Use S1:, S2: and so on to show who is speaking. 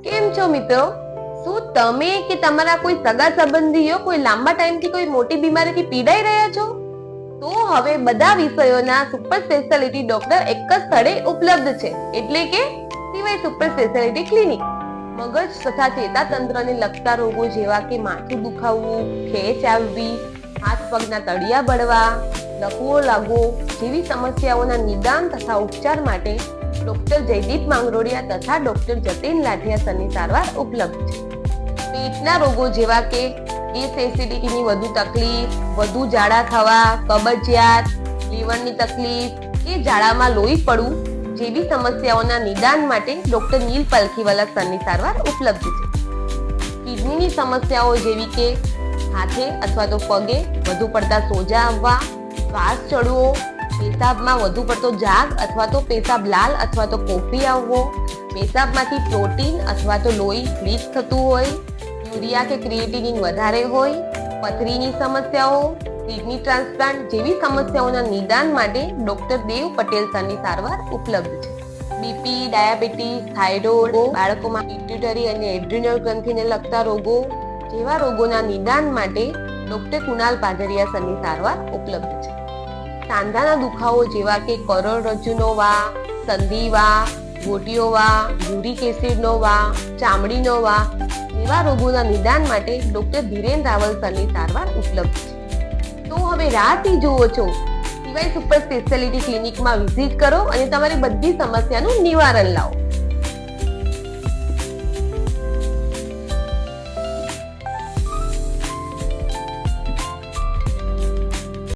S1: કેમ છો મિત્રો? શું તમે કે તમારા કોઈ સગા સંબંધીઓ કોઈ લાંબા ટાઈમથી કોઈ મોટી બીમારીથી પીડાઈ રહ્યા છો? તો હવે બધા વિષયોના સુપર સ્પેશિયાલિટી ડોક્ટર એક જ સ્થળે ઉપલબ્ધ છે, એટલે કે ટીવાય સુપર સ્પેશિયાલિટી ક્લિનિક. મગજ તથા ચેતાતંત્રને લગતા રોગો જેવા કે માથું દુખાવું, ખેંચ આવવી, હાથ પગના તળિયા બળવા, લકવો લાગવો જેવી સમસ્યાઓના નિદાન તથા ઉપચાર માટે ડોક્ટર જયદીપ માંગરોળિયા તથા ડોક્ટર જતીન લાઠિયા સરની સારવાર ઉપલબ્ધ છે. પેટના રોગો જેવા કે ગેસ એસિડિટીની વધુ તકલીફ, વધુ ઝાડા થવા, કબજિયાત, લીવરની તકલીફ કે ઝાડામાં લોહી પડવું જેવી સમસ્યાઓના નિદાન માટે ડોક્ટર નીલ પલખીવાલા સરની સારવાર ઉપલબ્ધ છે. કિડનીની સમસ્યાઓ જેવી કે હાથે અથવા તો પગે વધુ પડતા સોજા આવવા, શ્વાસ ચડવો, પેશાબમાં વધુ પડતો જાગ અથવા તો પેશાબ લાલ અથવા તો કોફી આવવો, પેશાબમાંથી પ્રોટીન અથવા તો લોહી લીક થતું હોય, યુરિયા કે ક્રિએટિનિન વધારે હોય, પથરીની સમસ્યાઓ, કિડની ટ્રાન્સપ્લાન્ટ જેવી સમસ્યાઓના નિદાન માટે ડોક્ટર દેવ પટેલ સરની સારવાર ઉપલબ્ધ છે. બીપી, ડાયાબિટીસ, થાઇરોઇડ, બાળકોમાં પિટ્યુટરી અને એડ્રિનલ ગ્રંથિને લગતા રોગો જેવા રોગોના નિદાન માટે ડોક્ટર કુણાલ પાધરિયા સરની સારવાર ઉપલબ્ધ છે. સાંધાના દુખાવો જેવા કે કરોડરજ્જુનો વા, સંધિવા, ગોટીઓ વા, યુરિક એસિડનો વા, ચામડીનો વા જેવા રોગોના નિદાન માટે ડોક્ટર ધીરેન રાવલ સરની સારવાર ઉપલબ્ધ છે. તો હવે રાહથી જુઓ છો, ટીવાય સુપર સ્પેશિયાલિટી ક્લિનિકમાં વિઝિટ કરો અને તમારી બધી સમસ્યાનું નિવારણ લાવો.